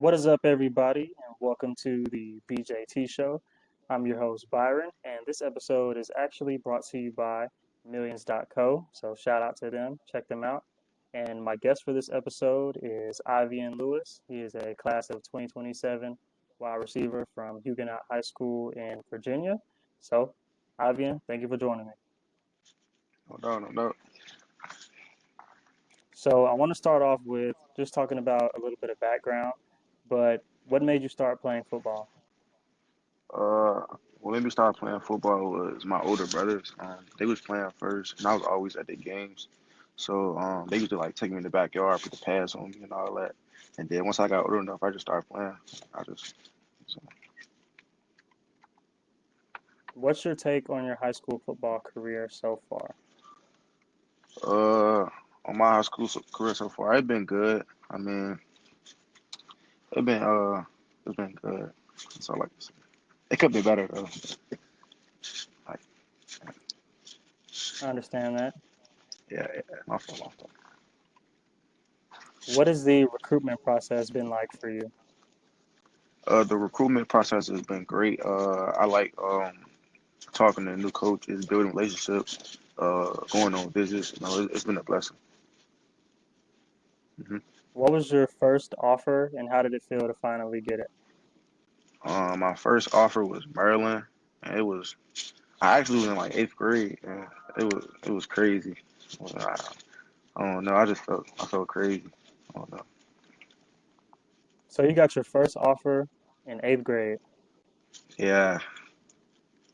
What is up, everybody, and welcome to the BJT Show. I'm your host, Byron, and this episode is actually brought to you by Millions.co. So, shout out to them, check them out. And my guest for this episode is Iveon Lewis. He is a class of 2027 wide receiver from Huguenot High School in Virginia. So, Iveon, thank you for joining me. No. So, I want to start off with just talking about a little bit of background, but what made you start playing football? What made me start playing football was my older brothers. They was playing first, and I was always at the games. So they used to like take me in the backyard, put the pads on me, and all that. And then once I got old enough, I just started playing. I just so, What's your take on your high school football career so far? uh on my high school career so far, it's been good. I mean, it been it's been good. That's all I can say. It could be better though. Like I understand that. yeah, my fault. What has the recruitment process been like for you? The recruitment process has been great. I like talking to new coaches, building relationships, going on visits. It's been a blessing. hmm What was your first offer and how did it feel to finally get it? My first offer was Maryland, and it was I actually was in like eighth grade, and it was crazy. I, I don't know. I felt crazy. I don't know. So you got your first offer in eighth grade. Yeah,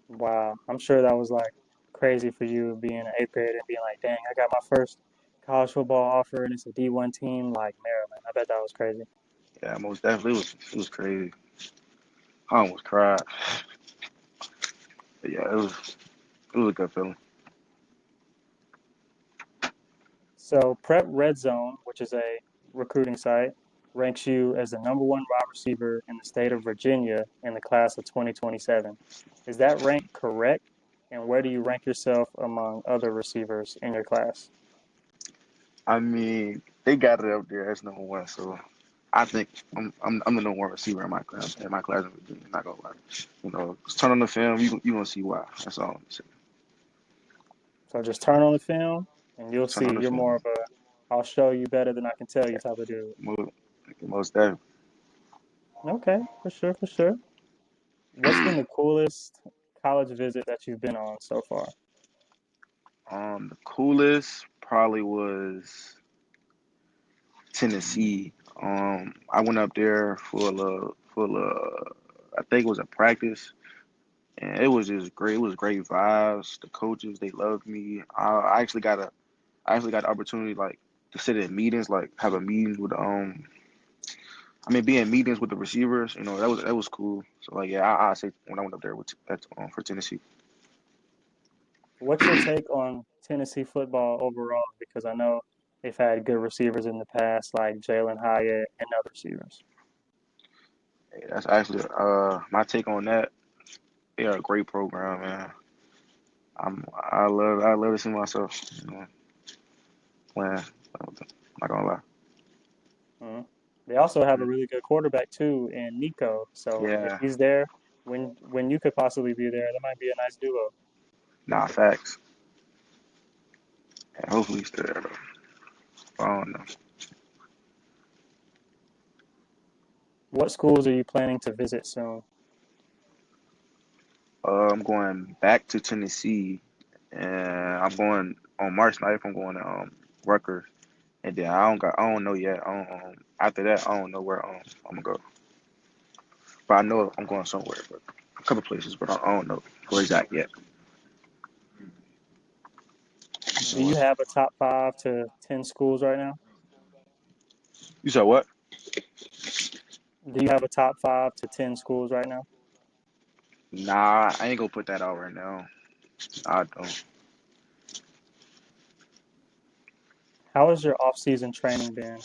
Wow. I'm sure that was like crazy for you being an eighth grade and being like, dang, I got my first college football offer and it's a D1 team like Maryland. I bet that was crazy. yeah, most definitely it was crazy. I almost cried. But yeah, it was a good feeling. So Prep Red Zone, which is a recruiting site, ranks you as the number one wide receiver in the state of Virginia in the class of 2027. Is that rank correct? And where do you rank yourself among other receivers in your class? I mean, they got it up there as number one, so I think I'm the number one receiver in my class in Virginia. Not gonna lie, just turn on the film, you gonna see why. That's all I'm saying. So just turn on the film and you'll Turn see on the you're more film, of a I'll show you better than I can tell you type of dude. most, most definitely. Okay, for sure, for sure. What's been the coolest college visit that you've been on so far? The coolest probably was Tennessee. I went up there I think it was a practice, and it was just great. It was great vibes. The coaches, they loved me. I actually got the opportunity like to sit in meetings, like have a meeting with be in meetings with the receivers. That was cool. So like yeah, I say when I went up there for Tennessee. What's your take on Tennessee football overall? Because I know they've had good receivers in the past, like Jalen Hyatt and other receivers. Hey, that's actually my take on that. They are a great program, man. I love to see myself playing. I'm not gonna lie. Mhm. They also have a really good quarterback too in Nico. So if Yeah, he's there, when you could possibly be there, that might be a nice duo. nah, facts. Yeah, hopefully he's still there though. I don't know. What schools are you planning to visit soon? I'm going back to Tennessee, and I'm going on March 9th. I'm going to Rutgers, and then I don't know yet. After that, I don't know where I'm gonna go, but I know I'm going somewhere, but a couple places, but I don't know where exact yet. Do you have a top 5 to 10 schools right now? You said what? Do you have a top 5 to 10 schools right now? Nah, I ain't gonna put that out right now. I don't. How has your off-season training been?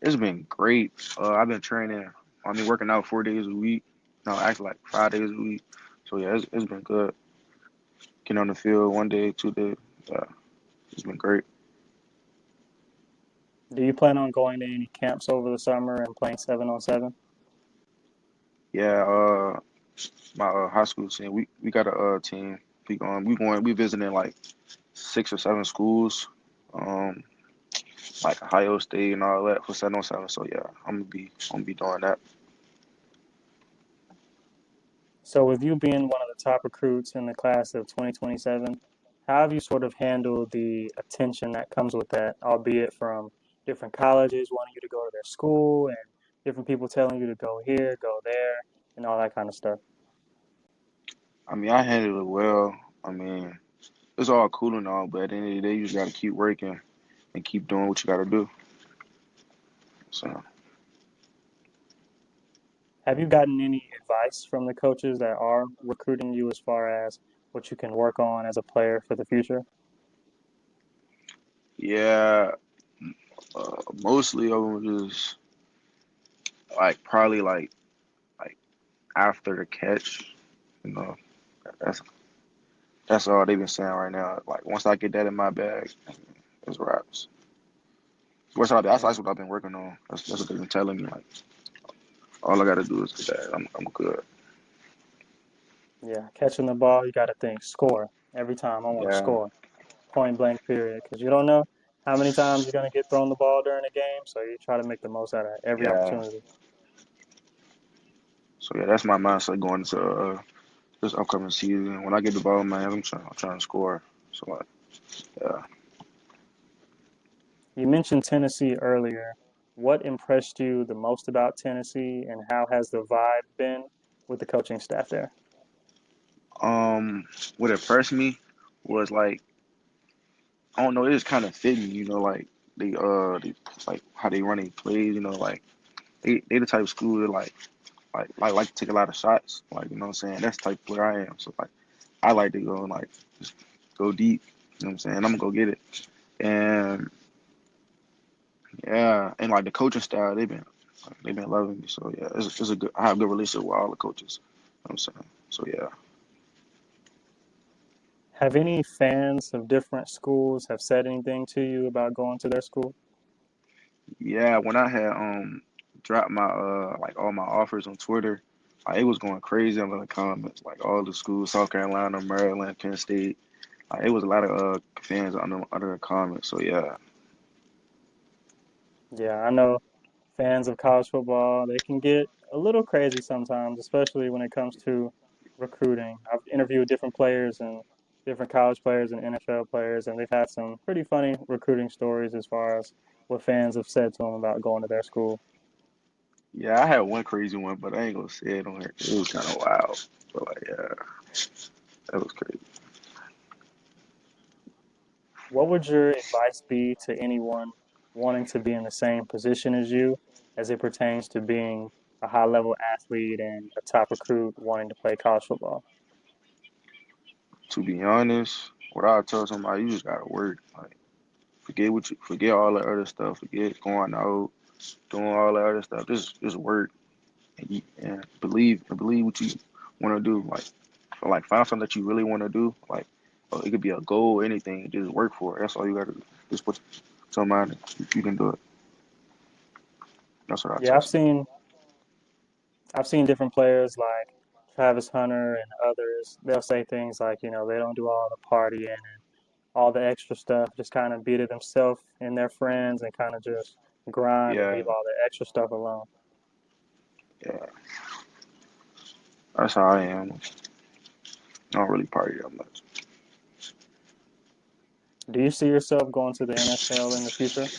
It's been great. I've been training. Working out 4 days a week. No, actually like 5 days a week. So yeah, it's been good. Getting on the field one day, 2 days. Yeah, it's been great. Do you plan on going to any camps over the summer and playing 7-on-7? Yeah, my high school team, we got a team. We visiting like 6 or 7 schools, um, like Ohio State and all that for 7-on-7. So yeah, I'm gonna be doing that. So, with you being one of the top recruits in the class of 2027, how have you sort of handled the attention that comes with that, albeit from different colleges wanting you to go to their school and different people telling you to go here, go there, and all that kind of stuff? I mean, I handled it well. I mean, it's all cool and all, but at the end of the day, you just gotta keep working and keep doing what you gotta do. So Have you gotten any advice from the coaches that are recruiting you as far as what you can work on as a player for the future? yeah, mostly of them just like probably like after the catch, you know. That's that's all they've been saying right now. Like once I get that in my bag, it's wraps. That's Yeah, what I've been working on. That's what they've been telling me. Like all I gotta do is get that. I'm good. yeah. Catching the ball, you got to think score every time. I want to Yeah, score, point blank period, because you don't know how many times you're gonna get thrown the ball during a game. So you try to make the most out of every yeah. opportunity. So yeah, that's my mindset going into this upcoming season. When I get the ball in my hands, I'm trying to score. So like, yeah. You mentioned Tennessee earlier. What impressed you the most about Tennessee, and how has the vibe been with the coaching staff there? Um, what impressed me was like I don't know, it just kind of fit me, like they like how they run their plays, like they the type of school that like to take a lot of shots, like you know what I'm saying. That's the type of player I am. So like I like to go and like just go deep. You know what I'm saying? I'm gonna go get it. And yeah, and like the coaching style, they've been loving me. So yeah, it's a good. I have a good relationship with all the coaches. You know what I'm saying? So yeah, Have any fans of different schools have said anything to you about going to their school? yeah. When I had dropped my like all my offers on Twitter, like, it was going crazy under the comments. Like all the schools, South Carolina, Maryland, Penn State. Like, it was a lot of fans under the comments. So yeah, Yeah, I know fans of college football, they can get a little crazy sometimes, especially when it comes to recruiting. I've interviewed different players and different college players and NFL players, and they've had some pretty funny recruiting stories as far as what fans have said to them about going to their school. yeah. I had one crazy one, but I ain't gonna say it on here. It was kind of wild. But like yeah, that was crazy. What would your advice be to anyone wanting to be in the same position as you as it pertains to being a high level athlete and a top recruit wanting to play college football? To be honest, what I tell somebody, you just gotta work. Like forget all the other stuff. Forget going out, doing all the other stuff. Just work and believe what you want to do. Like find something that you really want to do. Like it could be a goal, anything. Just work for it. That's all you gotta do. Just put some mind. You can do it. That's what I Yeah, tell somebody. I've seen different players like Travis Hunter and others. They'll say things like, they don't do all the partying and all the extra stuff, just kind of be to themselves and their friends and kind of just grind and Yeah, leave all the extra stuff alone. yeah. That's how I am. I don't really party that much. Do you see yourself going to the NFL in the future?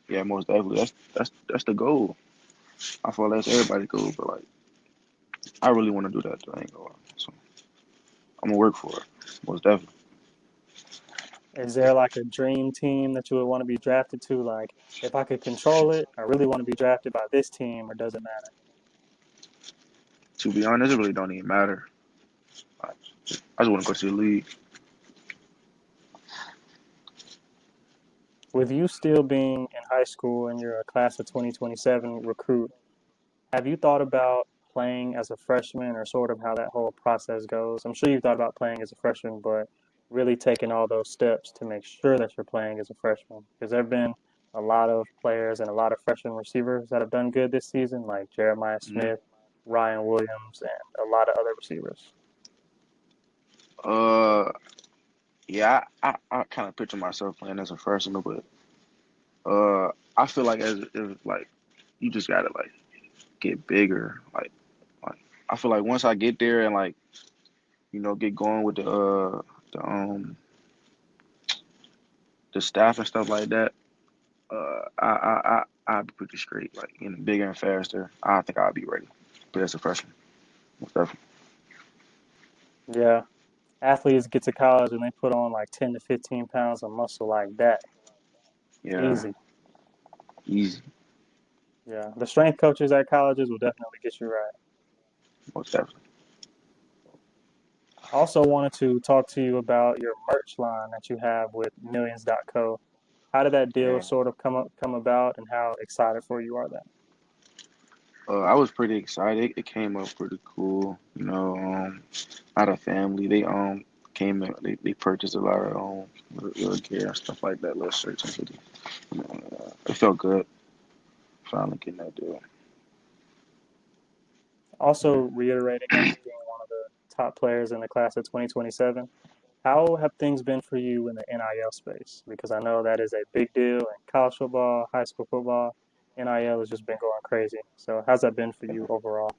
Yeah, most definitely. That's the goal. I feel that's everybody's goal, but like I really want to do that. Though, I ain't gonna lie. So I'm gonna work for it. Most definitely. Is there like a dream team that you would want to be drafted to? Like, if I could control it, I really want to be drafted by this team, or does it matter? To be honest, it really don't even matter. I I just want to go to the league. With you still being in high school and you're a class of 2027 recruit, have you thought about playing as a freshman or sort of how that whole process goes? I'm sure you've thought about playing as a freshman, but really taking all those steps to make sure that you're playing as a freshman. Because there have been a lot of players and a lot of freshman receivers that have done good this season, like Jeremiah Hmm. Smith, Ryan Williams, and a lot of other receivers. Uh, yeah, I kind of picture myself playing as a freshman, but I feel like as if like you just gotta like get bigger. Like I feel like once I get there and like get going with the staff and stuff like that, I'd be pretty straight. Like getting bigger and faster. I think I'll be ready. But as a freshman, most definitely. Yeah, athletes get to college and they put on like 10 to 15 pounds of muscle like that. Yeah, Easy. easy, Yeah, the strength coaches at colleges will definitely get you right. most definitely. I also wanted to talk to you about your merch line that you have with Millions.co. How did that deal Yeah. sort of come about, and how excited for you are that? I was pretty excited. It came up pretty cool. A lot of family. They came in. They purchased a lot of little gear and stuff like that, little shirts and hoodies. It felt good finally getting that deal. Also, reiterating that you're being one of the top players in the class of 2027, how have things been for you in the NIL space? Because I know that is a big deal in college football, high school football. NIL has just been going crazy. So, how's that been for you overall?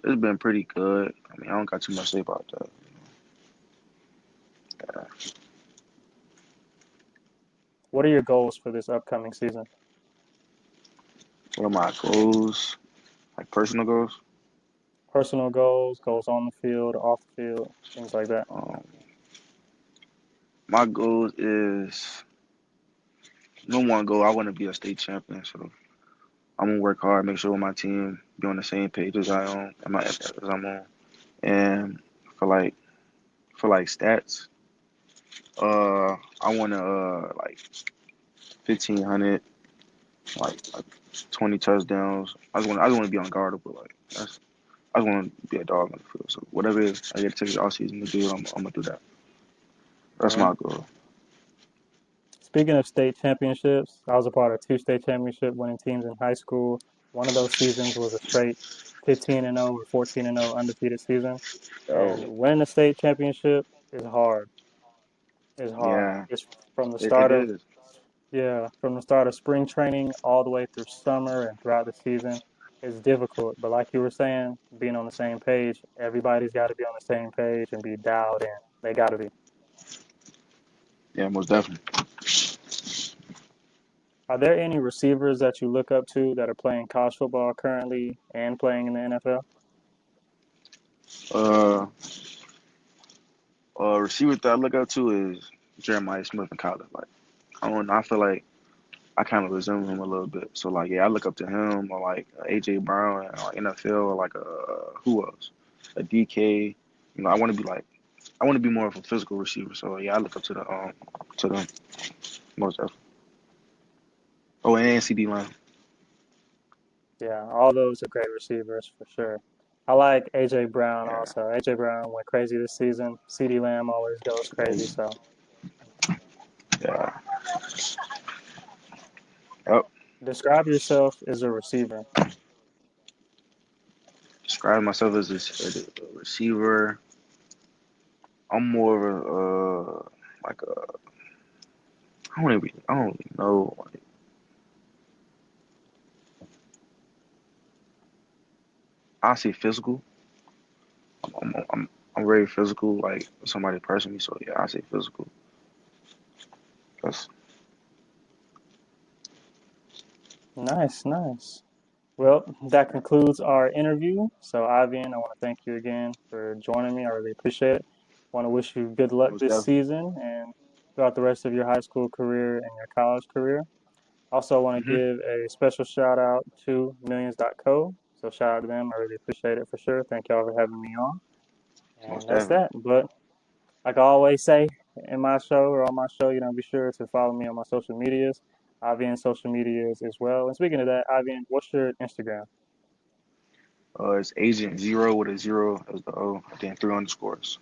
It's been pretty good. I mean, I don't got too much to say about that. What are your goals for this upcoming season? What are my goals? Like personal goals? Personal goals, goals on the field, off the field, things like that. Um, my goals is no one goal. I want to be a state champion. So I'm gonna work hard, make sure my team be on the same page as I am, as I'm on. And for like for like stats, I want to like 1,500, like 20 touchdowns. I just want to be unguardable. Like I just want to be a dog on the field. So whatever it is I get to take all season to do, I'm gonna do that. That's Yeah. my goal. Speaking of state championships, I was a part of two state championship winning teams in high school. One of those seasons was a straight 15 and 0 or 14 and 0 undefeated season. And Oh winning a state championship is hard. Is hard. yeah, It's from the it start of is. yeah, from the start of spring training all the way through summer and throughout the season. It's difficult, but like you were saying, being on the same page, everybody's got to be on the same page and be dialed in. They got to be. Yeah, most definitely. Are there any receivers that you look up to that are playing college football currently and playing in the NFL? Uh, receiver that I look up to is Jeremiah Smith in college. Like I don't know, I feel like I kind of resemble him a little bit. So like, yeah, I look up to him or like AJ Brown and like NFL or like who else? A DK. I want to be like I want to be more of a physical receiver. So yeah, I look up to them most definitely. Oh, and CD line. Yeah, all those are great receivers for sure. I like AJ Brown Yeah, also. AJ Brown went crazy this season. CD Lamb always goes crazy. yeah, So yeah. Yep. describe yourself as a receiver. Describe myself as a receiver. I'm more of a like a I don't even know. Like, I say physical. I'm very physical, like somebody personally. So yeah, I say physical. That's Nice, nice. Well, that concludes our interview. So, Ivan, I want to thank you again for joining me. I really appreciate it. I want to wish you good luck most this definitely. season and throughout the rest of your high school career and your college career. Also, I want to Hmm. give a special shout out to Millions.co. So, shout out to them. I really appreciate it for sure. Thank y'all for having me on. Most And that's definitely. that. But like I always say in my show or on my show, be sure to follow me on my social medias. Ivan social medias as well. And speaking of that, Ivan, what's your Instagram? It's Agent Zero with a zero as the O, and then three underscores.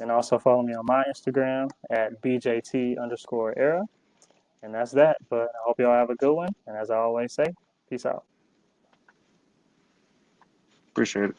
And also follow me on my Instagram at BJT_era. And that's that. But I hope y'all have a good one. And as I always say, peace out. Appreciate it.